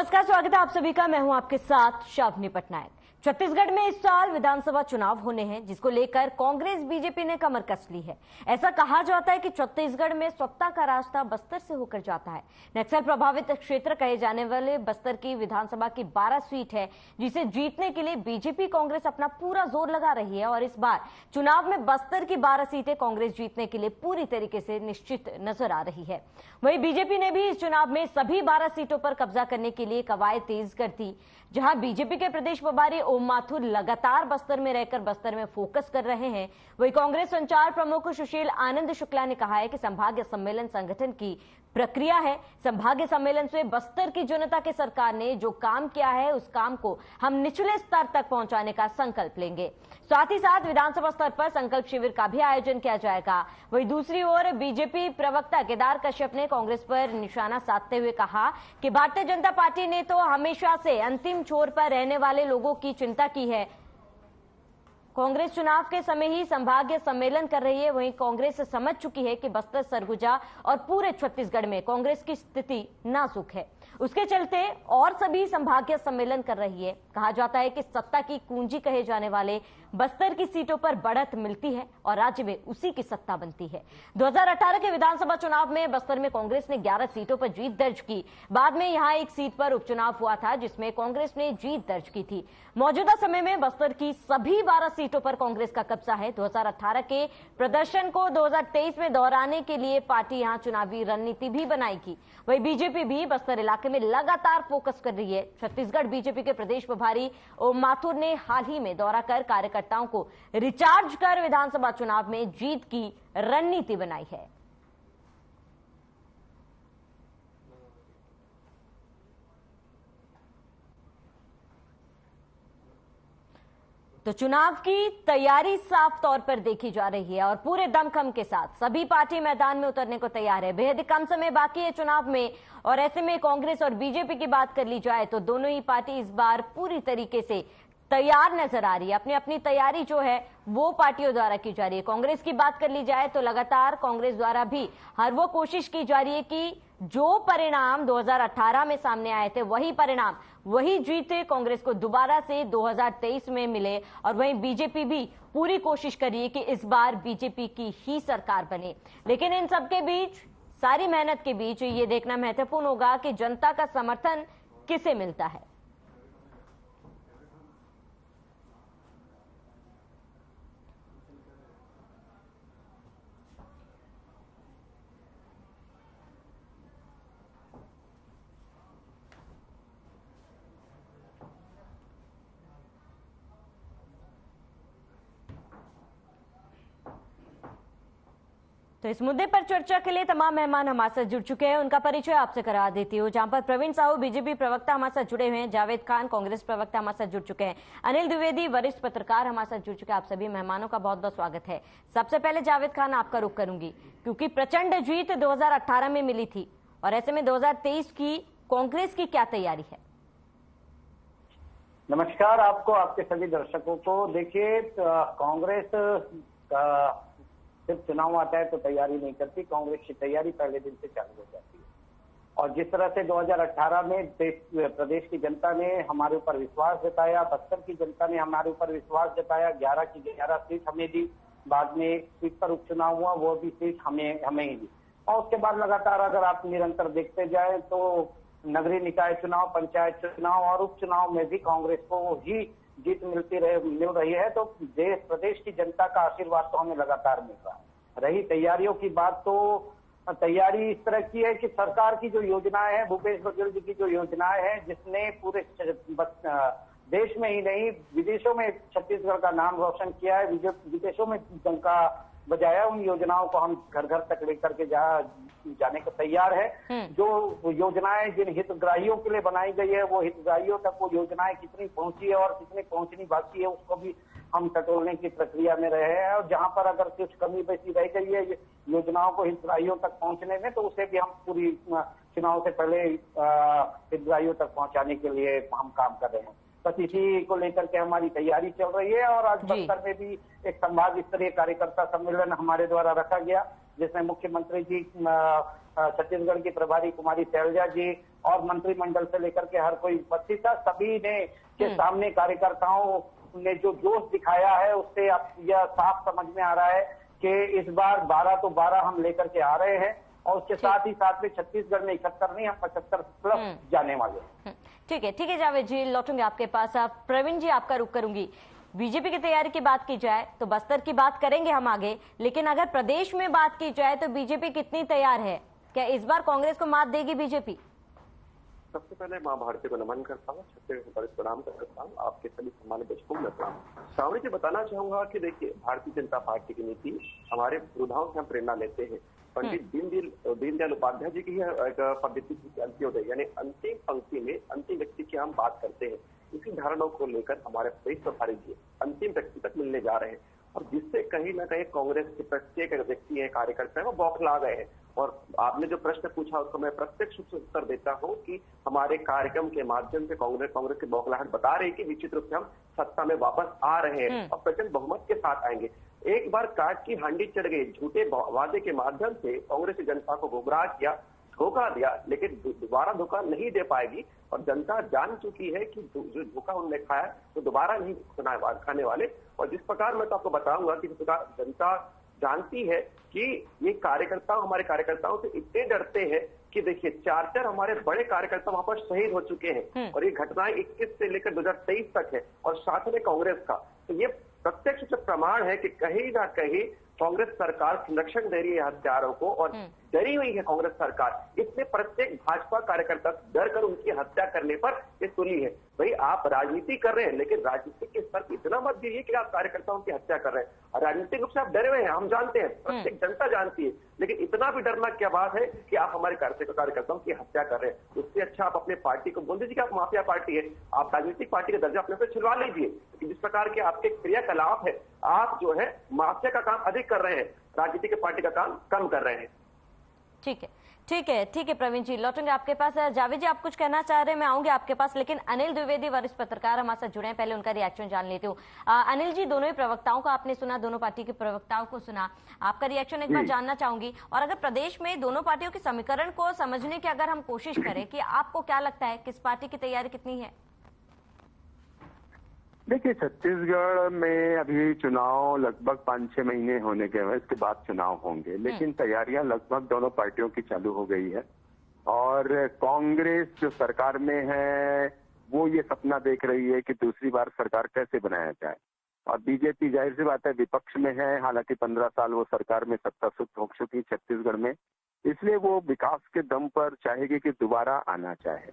नमस्कार, स्वागत है आप सभी का। मैं हूं आपके साथ शावनी पटनायक। छत्तीसगढ़ में इस साल विधानसभा चुनाव होने हैं, जिसको लेकर कांग्रेस बीजेपी ने कमर कस ली है। ऐसा कहा जाता है कि छत्तीसगढ़ में सत्ता का रास्ता बस्तर से होकर जाता है। नक्सल प्रभावित क्षेत्र कहे जाने वाले बस्तर की विधानसभा की 12 सीट है, जिसे जीतने के लिए बीजेपी कांग्रेस अपना पूरा जोर लगा रही है। और इस बार चुनाव में बस्तर की 12 सीटें कांग्रेस जीतने के लिए पूरी तरीके से निश्चित नजर आ रही है। वहीं बीजेपी ने भी इस चुनाव में सभी 12 सीटों पर कब्जा करने के लिए कवायद तेज कर दी। जहां बीजेपी के प्रदेश प्रभारी ओम माथुर लगातार बस्तर में रहकर बस्तर में फोकस कर रहे हैं, वहीं कांग्रेस संचार प्रमुख सुशील आनंद शुक्ला ने कहा है कि संभागीय सम्मेलन संगठन की प्रक्रिया है। संभागीय सम्मेलन से बस्तर की जनता के सरकार ने जो काम किया है, उस काम को हम निचले स्तर तक पहुंचाने का संकल्प लेंगे। साथ ही साथ विधानसभा स्तर पर संकल्प शिविर का भी आयोजन किया जाएगा। वहीं दूसरी ओर बीजेपी प्रवक्ता केदार कश्यप ने कांग्रेस पर निशाना साधते हुए कहा कि भारतीय जनता पार्टी ने तो हमेशा से अंतिम छोर पर रहने वाले लोगों की चिंता की है। कांग्रेस चुनाव के समय ही संभागीय सम्मेलन कर रही है। वहीं कांग्रेस समझ चुकी है कि बस्तर, सरगुजा और पूरे छत्तीसगढ़ में कांग्रेस की स्थिति नाजुक है, उसके चलते और सभी संभागीय सम्मेलन कर रही है। कहा जाता है कि सत्ता की कुंजी कहे जाने वाले बस्तर की सीटों पर बढ़त मिलती है और राज्य में उसी की सत्ता बनती है। 2018 के विधानसभा चुनाव में बस्तर में कांग्रेस ने 11 सीटों पर जीत दर्ज की। बाद में यहां एक सीट पर उपचुनाव हुआ था, जिसमें कांग्रेस ने जीत दर्ज की थी। मौजूदा समय में बस्तर की सभी 12 सीटों पर कांग्रेस का कब्जा है। 2018 के प्रदर्शन को 2023 में दोहराने के लिए पार्टी यहां चुनावी रणनीति भी बनाएगी। वहीं बीजेपी भी बस्तर इलाके में लगातार फोकस कर रही है। छत्तीसगढ़ बीजेपी के प्रदेश प्रभारी ओम माथुर ने हाल ही में दौरा कर कार्यकर्ताओं को रिचार्ज कर विधानसभा चुनाव में जीत की रणनीति बनाई है। तो चुनाव की तैयारी साफ तौर पर देखी जा रही है और पूरे दमखम के साथ सभी पार्टी मैदान में उतरने को तैयार है। बेहद कम समय बाकी है चुनाव में, और ऐसे में कांग्रेस और बीजेपी की बात कर ली जाए तो दोनों ही पार्टी इस बार पूरी तरीके से तैयार नजर आ रही है। अपनी अपनी तैयारी जो है वो पार्टियों द्वारा की जा रही है। कांग्रेस की बात कर ली जाए तो लगातार कांग्रेस द्वारा भी हर वो कोशिश की जा रही है कि जो परिणाम 2018 में सामने आए थे, वही परिणाम, वही जीत कांग्रेस को दोबारा से 2023 में मिले। और वहीं बीजेपी भी पूरी कोशिश कर रही है कि इस बार बीजेपी की ही सरकार बने। लेकिन इन सबके बीच, सारी मेहनत के बीच, ये देखना महत्वपूर्ण होगा कि जनता का समर्थन किसे मिलता है। तो इस मुद्दे पर चर्चा के लिए तमाम मेहमान हमारे साथ जुड़ चुके हैं। उनका परिचय आपसे करा देती हूँ। जहां पर प्रवीण साहू बीजेपी प्रवक्ता हमारे साथ जुड़े हुए हैं, जावेद खान कांग्रेस प्रवक्ता हमारे साथ जुड़ चुके हैं, अनिल द्विवेदी वरिष्ठ पत्रकार हमारे साथ जुड़ चुके हैं। आप सभी मेहमानों का बहुत बहुत स्वागत है। सबसे पहले जावेद खान, आपका रुख करूंगी, क्योंकि प्रचंड जीत 2018 में मिली थी और ऐसे में 2023 की कांग्रेस की क्या तैयारी है? नमस्कार आपको, आपके सभी दर्शकों को। देखिए, कांग्रेस का सिर्फ चुनाव आता है तो तैयारी नहीं करती। कांग्रेस की तैयारी पहले दिन से चालू हो जाती है। और जिस तरह से 2018 में प्रदेश की जनता ने हमारे ऊपर विश्वास जताया, बस्तर की जनता ने हमारे ऊपर विश्वास जताया, 11 की 11 सीट हमें दी। बाद में एक सीट पर उपचुनाव हुआ, वो भी सीट हमें ही दी। और उसके बाद लगातार अगर आप निरंतर देखते जाए तो नगरीय निकाय चुनाव, पंचायत चुनाव और उपचुनाव में भी कांग्रेस को ही जीत मिल रही है। तो प्रदेश की जनता का आशीर्वाद तो हमें लगातार मिल रहा है। रही तैयारियों की बात, तो तैयारी इस तरह की है कि सरकार की जो योजनाएं हैं, भूपेश बघेल जी की जो योजनाएं हैं, जिसने पूरे देश में ही नहीं विदेशों में छत्तीसगढ़ का नाम रोशन किया है, विदेशों में डंका बजाया, उन योजनाओं को हम घर घर तक लेकर के जाने को तैयार है। जो योजनाएं जिन हितग्राहियों के लिए बनाई गई है, वो हितग्राहियों तक वो योजनाएं कितनी पहुंची है और कितनी पहुंचनी बाकी है, उसको भी हम टटोलने की प्रक्रिया में रहे हैं। और जहां पर अगर कुछ कमी बेसी रह गई है योजनाओं को हितग्राहियों तक पहुंचने में, तो उसे भी हम पूरी चुनाव से पहले हितग्राहियों तक पहुंचाने के लिए हम काम कर रहे हैं। बस इसी को लेकर के हमारी तैयारी चल रही है। और आज बस्तर में भी एक संभाग स्तरीय कार्यकर्ता सम्मेलन हमारे द्वारा रखा गया, जिसमें मुख्यमंत्री जी, छत्तीसगढ़ की प्रभारी कुमारी शैलजा जी और मंत्रिमंडल से लेकर के हर कोई उपस्थित था। सभी ने के सामने कार्यकर्ताओं ने जो जोश दिखाया है, उससे अब यह साफ समझ में आ रहा है कि इस बार 12 तो 12 हम लेकर के आ रहे हैं, और उसके साथ ही साथ में छत्तीसगढ़ में 71 नहीं, हम 75 प्लस जाने वाले। ठीक है जावेद जी, लौटूंगे आपके पास। आप प्रवीण जी, आपका रुख करूंगी। बीजेपी की तैयारी की बात की जाए तो बस्तर की बात करेंगे हम आगे, लेकिन अगर प्रदेश में बात की जाए तो बीजेपी कितनी तैयार है? क्या इस बार कांग्रेस को मात देगी बीजेपी? सबसे पहले माँ भारती को नमन करता हूँ, छत्तीसगढ़ को प्रणाम करता हूँ, आपके सभी सम्मानित दर्शकों में प्रणाम। श्रावणी जी, बताना चाहूंगा कि देखिए, भारतीय जनता पार्टी की नीति हमारे पुरोधाओं से हम प्रेरणा लेते हैं। पंडित दीनदयाल उपाध्याय जी की एक पद्धति थी, अंत्योदय, यानी अंतिम पंक्ति में अंतिम व्यक्ति की हम बात करते हैं। इसी धारणाओं को लेकर हमारे प्रदेश प्रभारी जी अंतिम व्यक्ति तक मिलने जा रहे हैं, और जिससे कहीं ना कहीं कांग्रेस के प्रत्येक व्यक्ति है, कार्यकर्ता है, वो बौखला गए हैं। और आपने जो प्रश्न पूछा उसको मैं प्रत्यक्ष रूप से उत्तर देता हूं कि हमारे कार्यक्रम के माध्यम से कांग्रेस की बौखलाहट बता रही है कि निश्चित रूप से हम सत्ता में वापस आ रहे हैं और प्रचंड बहुमत के साथ आएंगे। एक बार काट की हांडी चढ़ गई, झूठे वादे के माध्यम से कांग्रेस की जनता को गुमराह किया, धोखा दिया, लेकिन दोबारा धोखा नहीं दे पाएगी। और जनता जान चुकी है कि जो धोखा उन्होंने खाया तो दोबारा नहीं खाने वाले। और जिस प्रकार मैं तो आपको बताऊंगा कि जिस प्रकार जनता जानती है कि ये हमारे कार्यकर्ताओं से इतने डरते हैं कि देखिए, 4 हमारे बड़े कार्यकर्ता वहां पर शहीद हो चुके हैं, और ये घटनाएं 21 से लेकर 2023 तक है, और साथ में कांग्रेस का। तो ये प्रत्यक्ष प्रमाण है कि कहीं ना कहीं कांग्रेस सरकार संरक्षण दे रही है हत्यारों को, और डरी हुई है कांग्रेस सरकार। इसलिए प्रत्येक भाजपा कार्यकर्ता डर कर उनकी हत्या करने पर ये तुली है। भाई, आप राजनीति कर रहे हैं, लेकिन राजनीति के स्तर पर इतना मत गिरिए कि आप कार्यकर्ताओं की हत्या कर रहे हैं। राजनीतिक रूप से आप डरे हुए हैं, हम जानते हैं, प्रत्येक जनता जानती है, लेकिन इतना भी डरना क्या बात है कि आप हमारे कार्यकर्ताओं की हत्या कर रहे हैं। उससे अच्छा आप अपने पार्टी को बोल दीजिए कि आप माफिया पार्टी है, आप राजनीतिक पार्टी का दर्जा अपने से छिलवा लीजिए। जिस प्रकार के आपके क्रियाकलाप है, आप जो है माफिया का काम अधिक कर रहे हैं, राजनीतिक पार्टी का काम कम कर रहे हैं। ठीक है प्रवीण जी, लौटेंगे आपके पास। जावेद जी, आप कुछ कहना चाह रहे हैं, मैं आऊंगी आपके पास, लेकिन अनिल द्विवेदी वरिष्ठ पत्रकार हमारे साथ जुड़े हैं, पहले उनका रिएक्शन जान लेती हूँ। अनिल जी, दोनों ही प्रवक्ताओं को आपने सुना, दोनों पार्टी के प्रवक्ताओं को सुना, आपका रिएक्शन एक बार जानना चाहूंगी। और अगर प्रदेश में दोनों पार्टियों के समीकरण को समझने की अगर हम कोशिश करें कि आपको क्या लगता है किस पार्टी की तैयारी कितनी है? देखिए, छत्तीसगढ़ में अभी चुनाव लगभग 5-6 महीने होने के बाद, इसके बाद चुनाव होंगे, लेकिन तैयारियां लगभग दोनों पार्टियों की चालू हो गई है। और कांग्रेस जो सरकार में है वो ये सपना देख रही है कि दूसरी बार सरकार कैसे बनाया जाए, और बीजेपी जाहिर सी बात है विपक्ष में है। हालांकि 15 साल वो सरकार में सत्ता सुख हो चुकी छत्तीसगढ़ में, इसलिए वो विकास के दम पर चाहेगी कि दोबारा आना चाहे।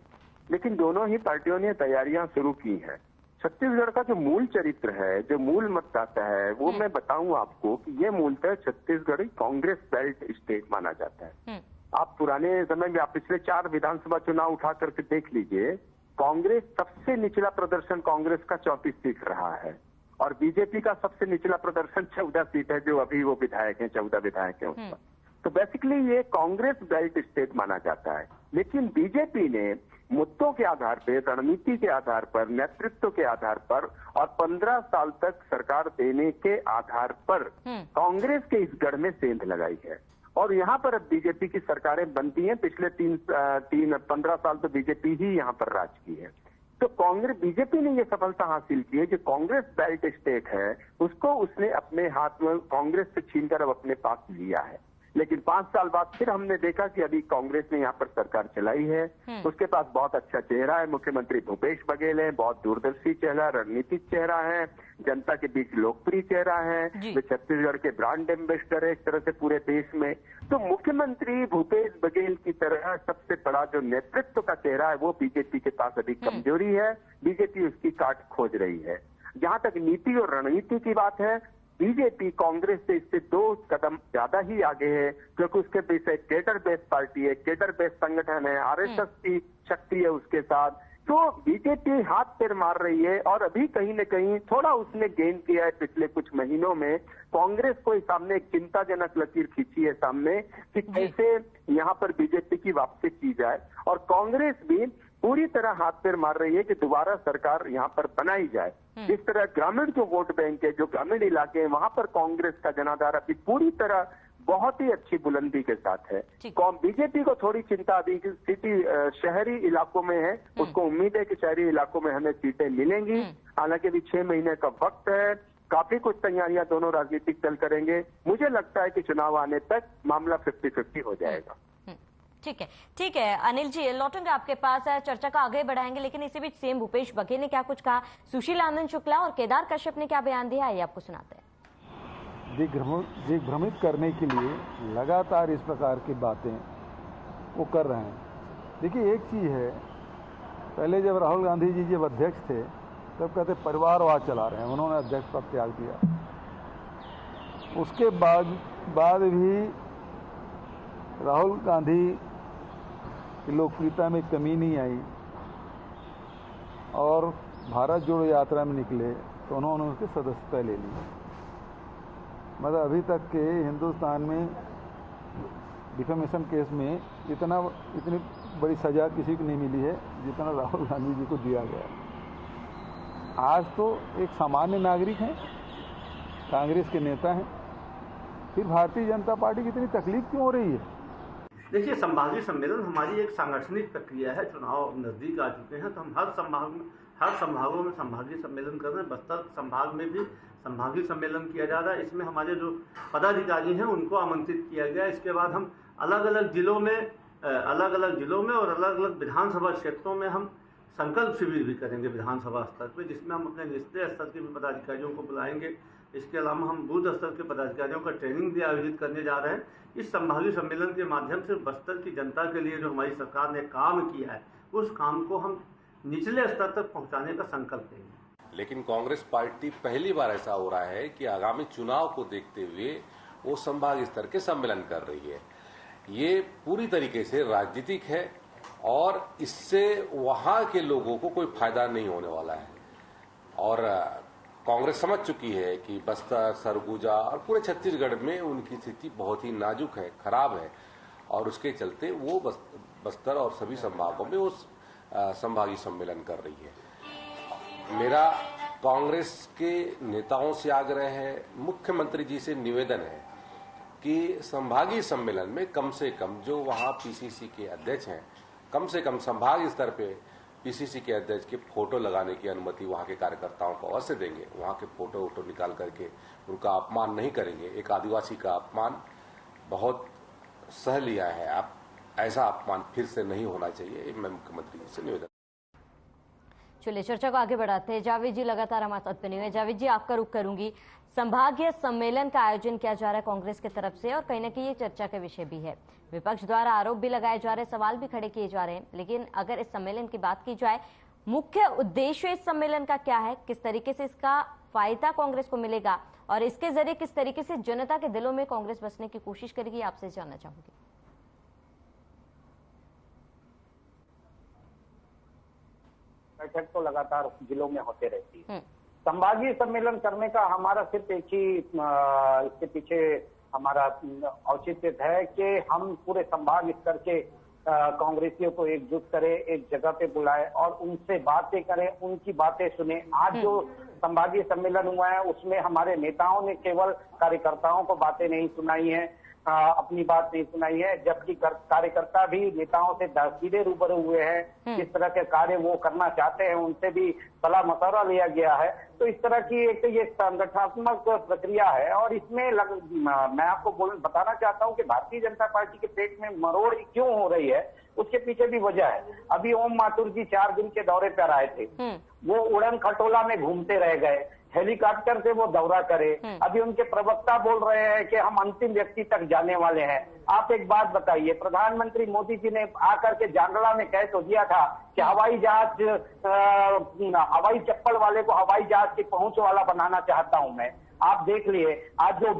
लेकिन दोनों ही पार्टियों ने तैयारियां शुरू की है। छत्तीसगढ़ का जो मूल चरित्र है, जो मूल मतदाता है, वो मैं बताऊं आपको कि ये मूलतः छत्तीसगढ़ कांग्रेस बेल्ट स्टेट माना जाता है। आप पुराने समय में, आप पिछले 4 विधानसभा चुनाव उठा करके देख लीजिए, कांग्रेस सबसे निचला प्रदर्शन कांग्रेस का 34 सीट रहा है, और बीजेपी का सबसे निचला प्रदर्शन 14 सीट है, जो अभी वो विधायक हैं, 14 विधायक हैं उस पर। तो बेसिकली ये कांग्रेस बेल्ट स्टेट माना जाता है। लेकिन बीजेपी ने मुद्दों के आधार पर, रणनीति के आधार पर, नेतृत्व के आधार पर और 15 साल तक सरकार देने के आधार पर कांग्रेस के इस गढ़ में सेंध लगाई है, और यहाँ पर अब बीजेपी की सरकारें बनती हैं। पिछले 15 साल तो बीजेपी ही यहाँ पर राज की है। तो बीजेपी ने ये सफलता हासिल की है कि कांग्रेस बेल्ट स्टेट है, उसको उसने अपने हाथ में कांग्रेस से छीनकर अब अपने पास लिया है। लेकिन 5 साल बाद फिर हमने देखा कि अभी कांग्रेस ने यहाँ पर सरकार चलाई है, उसके पास बहुत अच्छा चेहरा है, मुख्यमंत्री भूपेश बघेल है, बहुत दूरदर्शी चेहरा, रणनीतिक चेहरा है, जनता के बीच लोकप्रिय चेहरा है, वे छत्तीसगढ़ के ब्रांड एम्बेसडर है इस तरह से पूरे देश में। तो मुख्यमंत्री भूपेश बघेल की तरह सबसे बड़ा जो नेतृत्व का चेहरा है वो बीजेपी के पास अभी कमजोरी है, बीजेपी उसकी काट खोज रही है। जहां तक नीति और रणनीति की बात है, बीजेपी कांग्रेस से इससे 2 कदम ज्यादा ही आगे है, क्योंकि उसके पीछे केडर बेस्ड पार्टी है, केडर बेस्ड संगठन है, आरएसएस की शक्ति है उसके साथ। तो बीजेपी हाथ पैर मार रही है, और अभी कहीं न कहीं थोड़ा उसने गेन किया है पिछले कुछ महीनों में। कांग्रेस को सामने एक चिंताजनक लकीर खींची है सामने कि कैसे यहाँ पर बीजेपी की वापसी की जाए, और कांग्रेस भी पूरी तरह हाथ पैर मार रही है कि दोबारा सरकार यहाँ पर बनाई जाए। इस तरह ग्रामीण जो वोट बैंक है, जो ग्रामीण इलाके हैं, वहां पर कांग्रेस का जनाधार अभी पूरी तरह बहुत ही अच्छी बुलंदी के साथ है। बीजेपी को थोड़ी चिंता अभी सिटी शहरी इलाकों में है, उसको उम्मीद है कि शहरी इलाकों में हमें सीटें मिलेंगी। हालांकि अभी 6 महीने का वक्त है, काफी कुछ तैयारियां दोनों राजनीतिक दल करेंगे। मुझे लगता है कि चुनाव आने तक मामला 50-50 हो जाएगा। ठीक है अनिल जी, लौटेंगे आपके पास, चर्चा का आगे बढ़ाएंगे, लेकिन इसी बीच सीएम भूपेश बघेल ने क्या कुछ कहा, सुशील आनंद शुक्ला और केदार कश्यप ने क्या बयान दिया, आइए आपको सुनाते हैं। दिग्भ्रमित करने के लिए लगातार इस प्रकार की बातें वो कर रहे हैं। देखिए, एक चीज़ है, पहले जब राहुल गांधी जी जब अध्यक्ष थे तब कहते परिवारवाद चला रहे हैं, उन्होंने अध्यक्ष पद त्याग दिया। उसके बाद भी राहुल गांधी की लोकप्रियता में कमी नहीं आई और भारत जोड़ो यात्रा में निकले तो उन्होंने उसकी सदस्यता ले ली। मतलब अभी तक के हिंदुस्तान में डिफेमेशन केस में इतनी बड़ी सजा किसी को नहीं मिली है जितना राहुल गांधी जी को दिया गया। आज तो एक सामान्य नागरिक हैं, कांग्रेस के नेता हैं, फिर भारतीय जनता पार्टी की इतनी तकलीफ क्यों हो रही है? देखिए, संभागीय सम्मेलन हमारी एक सांगठनिक प्रक्रिया है। चुनाव नजदीक आ चुके हैं तो हम हर संभागों में संभागीय सम्मेलन कर रहे हैं। बस्तर संभाग में भी संभागीय सम्मेलन किया जा रहा है। इसमें हमारे जो पदाधिकारी हैं उनको आमंत्रित किया गया। इसके बाद हम अलग अलग जिलों में और अलग अलग विधानसभा क्षेत्रों में हम संकल्प शिविर भी करेंगे विधानसभा स्तर पर, जिसमें हम अपने निचले स्तर के भी पदाधिकारियों को बुलाएंगे। इसके अलावा हम बूथ स्तर के पदाधिकारियों का ट्रेनिंग भी आयोजित करने जा रहे हैं। इस संभागीय सम्मेलन के माध्यम से बस्तर की जनता के लिए जो हमारी सरकार ने काम किया है उस काम को हम निचले स्तर तक पहुंचाने का संकल्प लेंगे। लेकिन कांग्रेस पार्टी पहली बार ऐसा हो रहा है कि आगामी चुनाव को देखते हुए वो संभागीय स्तर के सम्मेलन कर रही है। ये पूरी तरीके से राजनीतिक है और इससे वहां के लोगों को कोई फायदा नहीं होने वाला है। और कांग्रेस समझ चुकी है कि बस्तर, सरगुजा और पूरे छत्तीसगढ़ में उनकी स्थिति बहुत ही नाजुक है, खराब है, और उसके चलते वो बस्तर और सभी संभागों में वो संभागीय सम्मेलन कर रही है। मेरा कांग्रेस के नेताओं से आग्रह है, मुख्यमंत्री जी से निवेदन है कि संभागीय सम्मेलन में कम से कम जो वहां पीसीसी के अध्यक्ष हैं, कम से कम संभागीय स्तर पे पीसीसी के अध्यक्ष के फोटो लगाने की अनुमति वहां के कार्यकर्ताओं को अवश्य देंगे। वहां के फोटो निकाल करके उनका अपमान नहीं करेंगे। एक आदिवासी का अपमान बहुत सह लिया है, आप ऐसा अपमान फिर से नहीं होना चाहिए। मैं मुख्यमंत्री जी से निवेदन। चलिए चर्चा को आगे बढ़ाते हैं। जावेद जी लगातार हमारे साथ बने हुए। जावेद जी, आपका रुख करूंगी। संभागीय सम्मेलन का आयोजन किया जा रहा है कांग्रेस की तरफ से और कहीं ना कहीं ये चर्चा का विषय भी है। विपक्ष द्वारा आरोप भी लगाए जा रहे हैं, सवाल भी खड़े किए जा रहे हैं। लेकिन अगर इस सम्मेलन की बात की जाए, मुख्य उद्देश्य इस सम्मेलन का क्या है, किस तरीके से इसका फायदा कांग्रेस को मिलेगा और इसके जरिए किस तरीके से जनता के दिलों में कांग्रेस बसने की कोशिश करेगी, आपसे जानना चाहूंगी। बैठक तो लगातार जिलों में होते रहती है। संभागीय सम्मेलन करने का हमारा सिर्फ एक ही इसके पीछे हमारा औचित्य है कि हम पूरे संभाग स्तर के कांग्रेसियों को एकजुट करें, एक जगह पे बुलाएं और उनसे बातें करें, उनकी बातें सुने। आज जो संभागीय सम्मेलन हुआ है उसमें हमारे नेताओं ने केवल कार्यकर्ताओं को बातें नहीं सुनाई है, अपनी बात नहीं सुनाई है, जबकि कार्यकर्ता भी नेताओं से सीधे रूबरू हुए हैं। जिस तरह के कार्य वो करना चाहते हैं उनसे भी सलाह मशवरा लिया गया है। तो इस तरह की एक ये संगठनात्मक प्रक्रिया है और इसमें मैं आपको बताना चाहता हूं कि भारतीय जनता पार्टी के पेट में मरोड़ क्यों हो रही है, उसके पीछे भी वजह है। अभी ओम माथुर जी 4 दिन के दौरे पर आए थे, वो उड़न खटोला में घूमते रह गए, हेलीकॉप्टर से वो दौरा करे। अभी उनके प्रवक्ता बोल रहे हैं कि हम अंतिम व्यक्ति तक जाने वाले हैं। आप एक बात बताइए, प्रधानमंत्री मोदी जी ने आकर के जांगला में कह तो दिया था कि हवाई चप्पल वाले को हवाई जहाज की पहुंच वाला बनाना चाहता हूं मैं। आप देख लिए, आज जो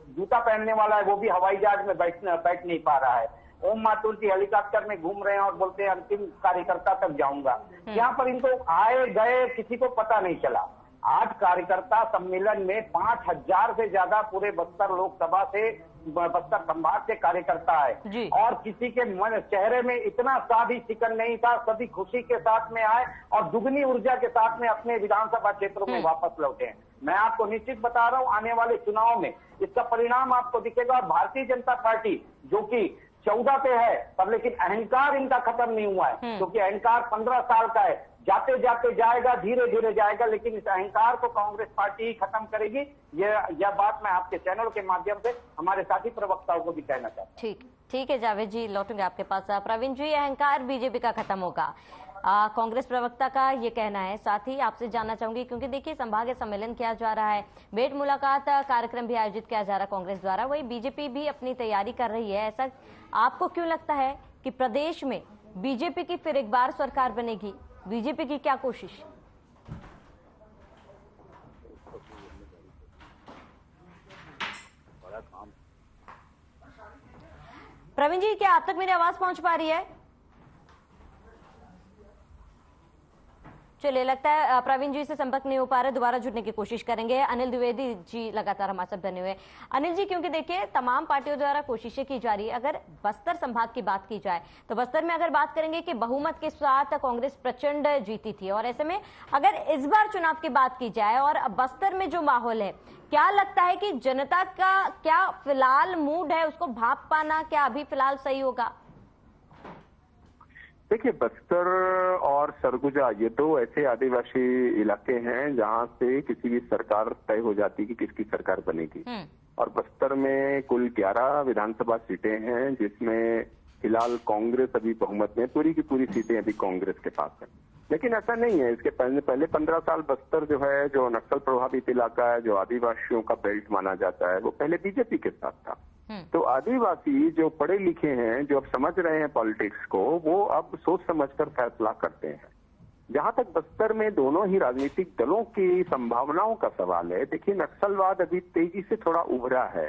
जूता पहनने वाला है वो भी हवाई जहाज में बैठ नहीं पा रहा है। ओम माथुर जी हेलीकॉप्टर में घूम रहे हैं और बोलते हैं अंतिम कार्यकर्ता तक जाऊंगा। यहाँ पर इनको आए गए किसी को पता नहीं चला। आज कार्यकर्ता सम्मेलन में 5,000 से ज्यादा पूरे बस्तर लोकसभा से बस्तर संभाग के कार्यकर्ता है और किसी के मन चेहरे में इतना सा भी शिकन नहीं था। सभी खुशी के साथ में आए और दुगनी ऊर्जा के साथ में अपने विधानसभा क्षेत्रों में वापस लौटे हैं। मैं आपको निश्चित बता रहा हूं, आने वाले चुनाव में इसका परिणाम आपको दिखेगा। और भारतीय जनता पार्टी जो कि 14 पे है, पर लेकिन अहंकार इनका खत्म नहीं हुआ है, क्योंकि अहंकार 15 साल का है, जाते जाते जाएगा, धीरे धीरे जाएगा, लेकिन इस अहंकार को कांग्रेस पार्टी ही खत्म करेगी। यह बात मैं आपके चैनल के माध्यम से हमारे साथी प्रवक्ताओं को भी कहना चाहता हूँ। ठीक है जावेद जी, लौटूंगे आपके पास। प्रवीण जी, अहंकार बीजेपी का खत्म होगा, कांग्रेस प्रवक्ता का ये कहना है। साथ ही आपसे जानना चाहूंगी, क्योंकि देखिए संभागीय सम्मेलन किया जा रहा है, भेंट मुलाकात कार्यक्रम भी आयोजित किया जा रहा है कांग्रेस द्वारा, वही बीजेपी भी अपनी तैयारी कर रही है। ऐसा आपको क्यों लगता है कि प्रदेश में बीजेपी की फिर एक बार सरकार बनेगी? बीजेपी की क्या कोशिश? प्रवीण जी, क्या आप तक मेरी आवाज पहुंच पा रही है? चलिए, लगता है प्रवीण जी से संपर्क नहीं हो पा रहे, दोबारा जुड़ने की कोशिश करेंगे। अनिल द्विवेदी जी लगातार हमारे साथ बने हुए। अनिल जी, क्योंकि देखिए तमाम पार्टियों द्वारा कोशिशें की जा रही है। अगर बस्तर संभाग की बात की जाए तो बस्तर में अगर बात करेंगे कि बहुमत के साथ कांग्रेस प्रचंड जीती थी, और ऐसे में अगर इस बार चुनाव की बात की जाए और बस्तर में जो माहौल है, क्या लगता है कि जनता का क्या फिलहाल मूड है, उसको भाप पाना क्या अभी फिलहाल सही होगा? देखिए, बस्तर और सरगुजा ये दो ऐसे आदिवासी इलाके हैं जहां से किसी भी सरकार तय हो जाती है कि किसकी सरकार बनेगी। और बस्तर में कुल 11 विधानसभा सीटें हैं, जिसमें फिलहाल कांग्रेस अभी बहुमत में, पूरी की पूरी सीटें अभी कांग्रेस के पास है। लेकिन ऐसा नहीं है, इसके पहले 15 साल बस्तर जो है, जो नक्सल प्रभावित इलाका है, जो आदिवासियों का बेल्ट माना जाता है, वो पहले बीजेपी के साथ था। तो आदिवासी जो पढ़े लिखे हैं, जो अब समझ रहे हैं पॉलिटिक्स को, वो अब सोच समझकर फैसला करते हैं। जहां तक बस्तर में दोनों ही राजनीतिक दलों की संभावनाओं का सवाल है, देखिए नक्सलवाद अभी तेजी से थोड़ा उभरा है।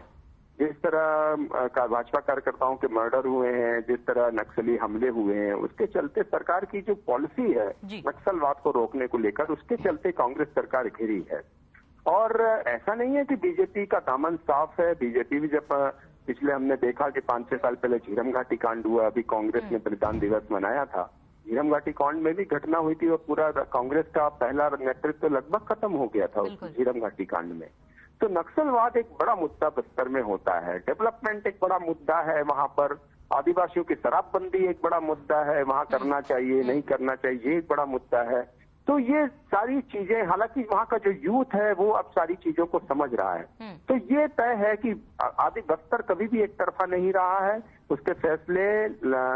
जिस तरह का भाजपा कार्यकर्ताओं के मर्डर हुए हैं, जिस तरह नक्सली हमले हुए हैं, उसके चलते सरकार की जो पॉलिसी है नक्सलवाद को रोकने को लेकर, उसके चलते कांग्रेस सरकार घिरी है। और ऐसा नहीं है कि बीजेपी का दामन साफ है। बीजेपी भी जब पिछले हमने देखा कि 5-6 साल पहले झीरम घाटी कांड हुआ, अभी कांग्रेस ने बलिदान दिवस मनाया था, झीरम घाटी कांड में भी घटना हुई थी और पूरा कांग्रेस का पहला नेतृत्व लगभग खत्म हो गया था उस झीरम घाटी कांड में। तो नक्सलवाद एक बड़ा मुद्दा बस्तर में होता है, डेवलपमेंट एक बड़ा मुद्दा है वहां पर, आदिवासियों की शराबबंदी एक बड़ा मुद्दा है, वहां करना चाहिए नहीं करना चाहिए ये एक बड़ा मुद्दा है। तो ये सारी चीजें, हालांकि वहां का जो यूथ है वो अब सारी चीजों को समझ रहा है। तो ये तय है कि आदि बस्तर कभी भी एक तरफा नहीं रहा है, उसके फैसले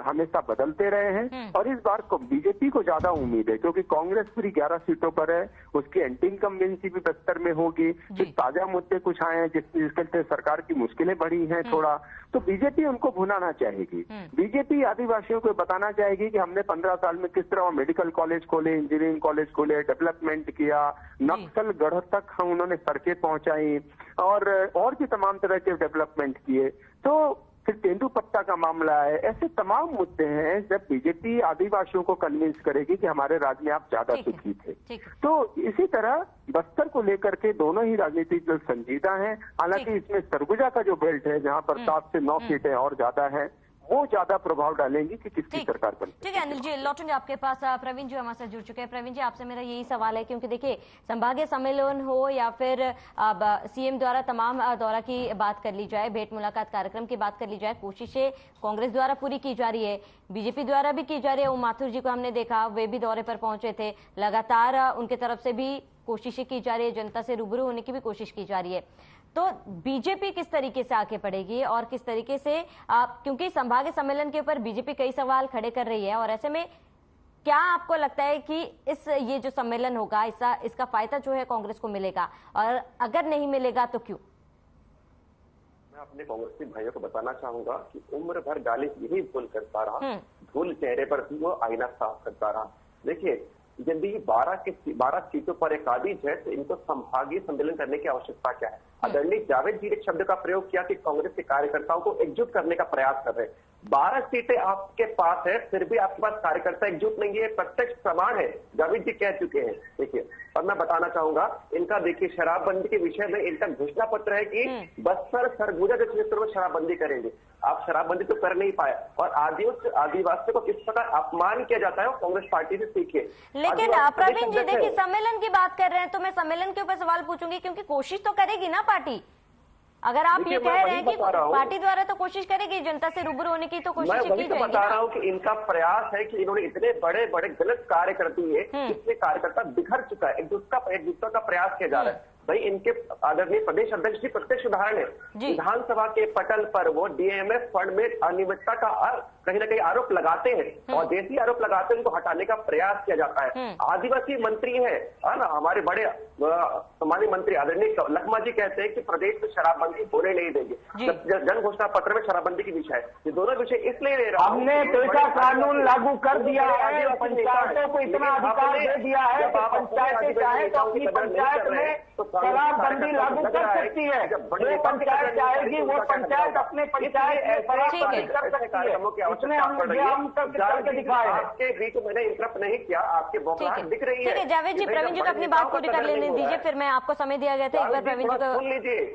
हमेशा बदलते रहे हैं। और इस बार को बीजेपी को ज्यादा उम्मीद है, क्योंकि कांग्रेस पूरी 11 सीटों पर है, उसकी एंटी इनकम्बेंसी भी बस्तर में होगी। फिर ताजा मुद्दे कुछ आए हैं जिसके सरकार की मुश्किलें बढ़ी हैं थोड़ा, तो बीजेपी उनको भुनाना चाहेगी। बीजेपी आदिवासियों को बताना चाहेगी कि हमने 15 साल में किस तरह मेडिकल कॉलेज खोले, इंजीनियरिंग कॉलेज खोले, डेवलपमेंट किया, नक्सल गढ़ तक हम उन्होंने सड़कें पहुंचाई और भी तमाम तरह के डेवलपमेंट किए। तो फिर तेंदुपत्ता का मामला है, ऐसे तमाम मुद्दे हैं जब बीजेपी आदिवासियों को कन्विंस करेगी कि हमारे राज्य में आप ज्यादा सुखी थे। तो इसी तरह बस्तर को लेकर के दोनों ही राजनीतिक दल संजीदा हैं। हालांकि इसमें सरगुजा का जो बेल्ट है, जहां पर 7 से 9 सीटें और ज्यादा हैं, वो ज्यादा प्रभाव डालेंगी कि किसकी सरकार बने। ठीक है अनिल जी, लौटेंगे आपके पास। प्रवीण जी हमारे साथ जुड़ चुके हैं। प्रवीण जी, आपसे मेरा यही सवाल है, क्योंकि देखिए संभागीय सम्मेलन हो या फिर सीएम द्वारा तमाम दौरा की बात कर ली जाए, भेंट मुलाकात कार्यक्रम की बात कर ली जाए, कोशिशें कांग्रेस द्वारा पूरी की जा रही है, बीजेपी द्वारा भी की जा रही है। उमा माथुर जी को हमने देखा, वे भी दौरे पर पहुंचे थे, लगातार उनके तरफ से भी कोशिशें की जा रही है, जनता से रूबरू होने की भी कोशिश की जा रही है। तो बीजेपी किस तरीके से आगे बढ़ेगी और किस तरीके से, क्योंकि संभागीय सम्मेलन के ऊपर बीजेपी कई सवाल खड़े कर रही है, और ऐसे में क्या आपको लगता है कि ये जो सम्मेलन होगा इसका फायदा जो है कांग्रेस को मिलेगा, और अगर नहीं मिलेगा तो क्यों? मैं अपने कांग्रेसी भाइयों को बताना चाहूंगा कि उम्र भर गालिब यही भूल करता रहा, धूल चेहरे पर भी वो आईना साफ करता रहा। देखिए, यदि 12 सीटों पर एक काबिज है तो इनको संभागीय सम्मेलन करने की आवश्यकता क्या है? आदरणीय जावेद जी ने एक शब्द का प्रयोग किया कि कांग्रेस के कार्यकर्ताओं को एकजुट करने का प्रयास कर रहे हैं। 12 सीटें आपके पास है, फिर भी आपके पास कार्यकर्ता एकजुट नहीं है, प्रत्यक्ष प्रमाण है, जावेद जी कह चुके हैं। देखिए, और मैं बताना चाहूंगा इनका, देखिए शराबबंदी के विषय में इनका घोषणा पत्र है कि बस्तर सरगुजा के क्षेत्रों में शराबबंदी करेंगे। आप शराबबंदी तो कर नहीं पाए, और आदिवासियों को किस प्रकार अपमान किया जाता है वो कांग्रेस पार्टी से सीखिए। लेकिन प्रवीण जी देखिए, सम्मेलन की बात कर रहे हैं तो मैं सम्मेलन के ऊपर सवाल पूछूंगी, क्योंकि कोशिश तो करेगी ना पार्टी। अगर आप ये कह रहे हैं कि पार्टी द्वारा तो कोशिश करेगी, जनता से रूबरू होने की तो कोशिश की जाएगी। मैं बता रहा हूं कि इनका प्रयास है कि इन्होंने इतने बड़े बड़े गलत कार्य कर दिए, इसलिए कार्यकर्ता बिखर चुका है, एक दूसरा का प्रयास किया जा रहा है। भाई, इनके आदरणीय प्रदेश अध्यक्ष जी प्रत्यक्ष उदाहरण है। विधानसभा के पटल पर वो डीएमएफ फंड में अनियमितता का कहीं ना कहीं आरोप लगाते हैं, और जैसे ही आरोप लगाते हैं उनको हटाने का प्रयास किया जाता है। आदिवासी मंत्री है ना, हमारे बड़े सम्मानीय मंत्री आदरणीय लखमा जी कहते हैं कि प्रदेश में शराबबंदी होने नहीं देंगे। जन घोषणा पत्र में शराबबंदी की विषय है। ये दोनों विषय इसलिए ले रहा हूं, हमने पेशा कानून लागू कर दिया है, पंचायतों को इतना अधिकार दे दिया है कि पंचायतें चाहे तो अपनी पंचायत में शराबबंदी लागू कर सकती है। जो पंचायत चाहेगी वो पंचायत अपने पंचायत में शराबबंदी कर सकती है। उसने हम करके दिखाए हैं। आपके बीच मैंने इंटरप्ट नहीं किया, आपके बौखलाहट दिख रही है। ठीक है जावेद जी, प्रवीण जी को अपनी बात पूरी कर लेने दीजिए, फिर मैं आपको समय दिया गया था, एक बार प्रवीण जी को सुन लीजिए।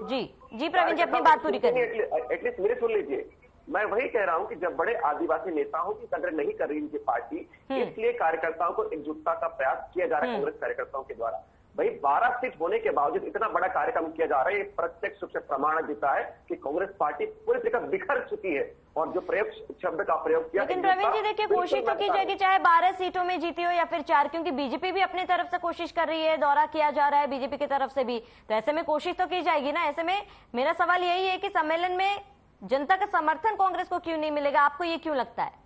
जी प्रवीण जी अपनी बात पूरी करिए। एटलीस्ट मेरे सुन लीजिए। मैं वही कह रहा हूं कि जब बड़े आदिवासी नेताओं की कदर नहीं कर रही इनकी पार्टी, इसलिए कार्यकर्ताओं को एकजुटता का प्रयास किया जा रहा है कांग्रेस कार्यकर्ताओं के द्वारा। भाई, 12 सीट होने के बावजूद इतना बड़ा कार्यक्रम किया जा रहा है, ये प्रत्यक्ष रूप से प्रमाण देता है कि कांग्रेस पार्टी पूरी तरह बिखर चुकी है, और जो प्रयोग शब्द का प्रयोग किया। लेकिन प्रवीण जी देखिए, कोशिश तो की जाएगी, चाहे 12 सीटों में जीती हो या फिर 4, क्योंकि बीजेपी भी अपनी तरफ से कोशिश कर रही है, दौरा किया जा रहा है बीजेपी की तरफ से भी, तो ऐसे में कोशिश तो की जाएगी ना। ऐसे में मेरा सवाल यही है कि सम्मेलन में जनता का समर्थन कांग्रेस को क्यों नहीं मिलेगा, आपको ये क्यों लगता है?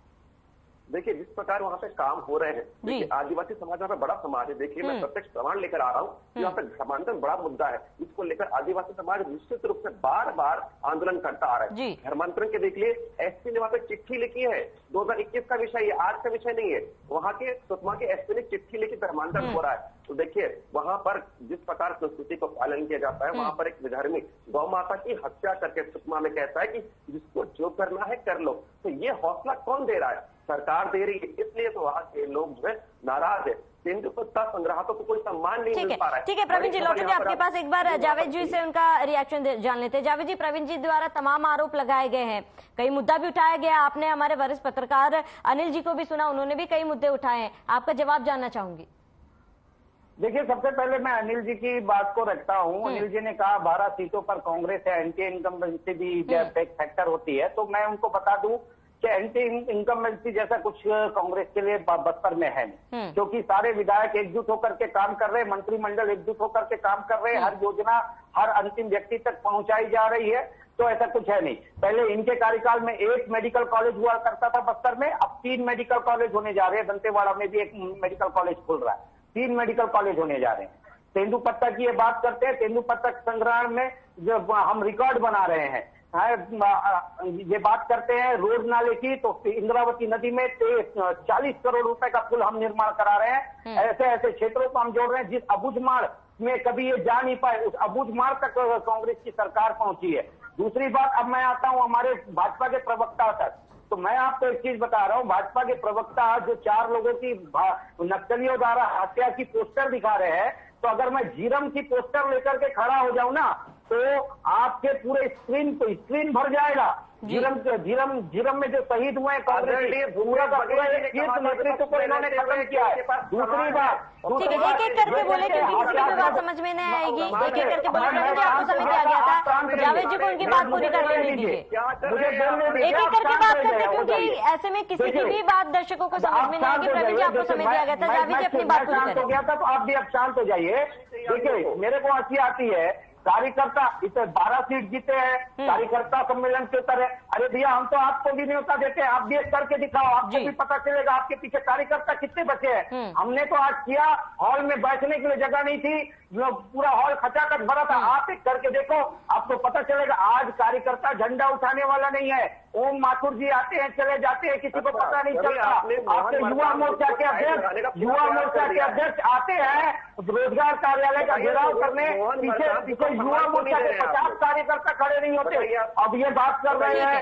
देखिए, जिस प्रकार वहां पे काम हो रहे हैं, देखिए आदिवासी समाज वहां पे बड़ा समाज है। देखिए, मैं प्रत्यक्ष प्रमाण लेकर आ रहा हूँ कि वहाँ पे धर्मांतरण बड़ा मुद्दा है। इसको लेकर आदिवासी समाज निश्चित रूप से बार बार आंदोलन करता आ रहा है। धर्मांतरण के देखिए, एसपी ने वहाँ पे चिट्ठी लिखी है, 2021 का विषय है, आज का विषय नहीं है। वहाँ के सुकमा के एसपी ने चिट्ठी लिखी, धर्मांतरण हो रहा है। तो देखिए, वहां पर जिस प्रकार संस्कृति को पालन किया जाता है, वहां पर एक विधर्मी गौ माता की हत्या करके सुकमा में कहता है कि जिसको जो करना है कर लो। तो ये हौसला कौन दे रहा है? सरकार दे रही है, इसलिए तो वहां के लोग जो है नाराज है। तेंदुपत्ता संग्राहकों को कोई सम्मान नहीं मिल पा रहा है। ठीक है प्रवीण जी, लौटेंगे आपके पास, एक बार जावेद जी से उनका रिएक्शन जान लेते हैं। जावेद जी, प्रवीण जी द्वारा तमाम आरोप लगाए गए हैं, कई मुद्दा भी उठाया गया, आपने हमारे वरिष्ठ पत्रकार अनिल जी को भी सुना, उन्होंने भी कई मुद्दे उठाए हैं, आपका जवाब जानना चाहूंगी। देखिए, सबसे पहले मैं अनिल जी की बात को रखता हूं। अनिल जी ने कहा 12 सीटों पर कांग्रेस है, एंटी इनकम्बेंसी भी फैक्टर होती है, तो मैं उनको बता दूं कि एंटी इनकम्बेंसी जैसा कुछ कांग्रेस के लिए बस्तर में है नहीं, क्योंकि सारे विधायक एकजुट होकर के काम कर रहे हैं, मंत्रिमंडल एकजुट होकर के काम कर रहे हैं, हर योजना हर अंतिम व्यक्ति तक पहुंचाई जा रही है, तो ऐसा कुछ है नहीं। पहले इनके कार्यकाल में 1 मेडिकल कॉलेज हुआ करता था बस्तर में, अब 3 मेडिकल कॉलेज होने जा रहे हैं। दंतेवाड़ा में भी एक मेडिकल कॉलेज खुल रहा है, 3 मेडिकल कॉलेज होने जा रहे हैं। तेंदुपत्ता की ये बात करते हैं, तेंदुपत्ता संग्रहण में जो हम रिकॉर्ड बना रहे हैं, ये बात करते हैं रोड नाले की, तो इंद्रावती नदी में 40 करोड़ रुपए का पुल हम निर्माण करा रहे हैं। ऐसे ऐसे क्षेत्रों को हम जोड़ रहे हैं जिस अबुझमाड़ में कभी ये जा नहीं पाए, उस अबुझमाड़ तक कांग्रेस की सरकार पहुंची है। दूसरी बात, अब मैं आता हूं हमारे भाजपा के प्रवक्ता तक, तो मैं आपको एक चीज बता रहा हूं, भाजपा के प्रवक्ता जो 4 लोगों की नक्सलियों द्वारा हत्या की पोस्टर दिखा रहे हैं, तो अगर मैं झीरम की पोस्टर लेकर के खड़ा हो जाऊं ना, तो आपके पूरे स्क्रीन भर जाएगा। झीरम में जो शहीद हुए हैं कांग्रेस पूरा का पूरा नेतृत्व को इन्होंने खत्म किया है। दूसरी बात, ठीक है, एक एक करके बोले, क्योंकि किसी की भी बात समझ में नहीं आएगी, एक एक करके बोले। प्रवीण जी, आपको समय दिया गया था, जावेद जी को उनकी बात पूरी कर लेने दीजिए। एक एक करके बात करते, क्योंकि ऐसे में किसी की भी बात दर्शकों को समझ में नहीं आएगी। प्रवीण जी, आपको समय दिया गया था, जावेद जी अपनी बात पूरी करें। हो गया था, तो आप भी अब शांत हो जाइए। देखिए, मेरे को हंसी आती है, कार्यकर्ता इसे 12 सीट जीते हैं, कार्यकर्ता सम्मेलन के तरह, अरे भैया हम तो आपको भी न्योता देते हैं, आप भी करके दिखाओ, आपको भी पता चलेगा आपके पीछे कार्यकर्ता कितने बचे हैं। हमने तो आज किया, हॉल में बैठने के लिए जगह नहीं थी, पूरा हॉल खचाखच भरा था, आप एक करके देखो, आपको पता चलेगा। आज कार्यकर्ता झंडा उठाने वाला नहीं है, ओम माथुर जी आते हैं, चले जाते हैं, किसी को पता नहीं चलता। आपके युवा मोर्चा के अध्यक्ष आते हैं रोजगार कार्यालय का घेराव करने, पीछे युवा मोर्चा के 50 कार्यकर्ता खड़े नहीं होते। अब ये बात कर रहे हैं,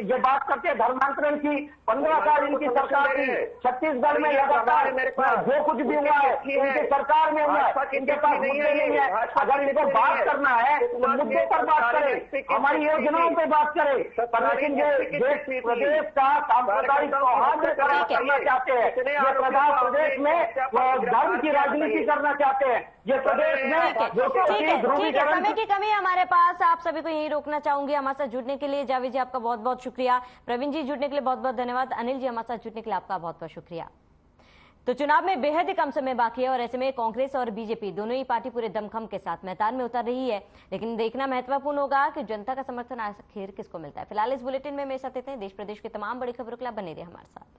ये बात करते हैं धर्मांतरण की। 15 साल इनकी सरकार थी, छत्तीसगढ़ में लगातार जो कुछ भी हुआ है इनकी सरकार में हुआ है, इनके पास मुद्दे नहीं है। अगर इनको बात करना है तो मुद्दे पर बात करें, हमारी योजनाओं पर बात करें, लेकिन ये देश प्रदेश का सांप्रदायिक सौहार्द करना चाहते हैं, ये प्रदेश में धर्म की राजनीति करना चाहते हैं, ये प्रदेश में ठीक है। समय की कमी है हमारे पास, आप सभी को यहीं रोकना चाहूंगी। हमारे साथ जुड़ने के लिए जावेद जी आपका बहुत बहुत शुक्रिया, प्रवीण जी जुड़ने के लिए बहुत बहुत धन्यवाद, अनिल जी हमारे साथ जुड़ने के लिए आपका बहुत बहुत शुक्रिया। तो चुनाव में बेहद ही कम समय बाकी है और ऐसे में कांग्रेस और बीजेपी दोनों ही पार्टी पूरे दमखम के साथ मैदान में उतर रही है, लेकिन देखना महत्वपूर्ण होगा कि जनता का समर्थन आखिर किसको मिलता है। फिलहाल इस बुलेटिन में मेरे साथ इतने। देश प्रदेश की तमाम बड़ी खबरों के लिए बने रहिए हमारे साथ।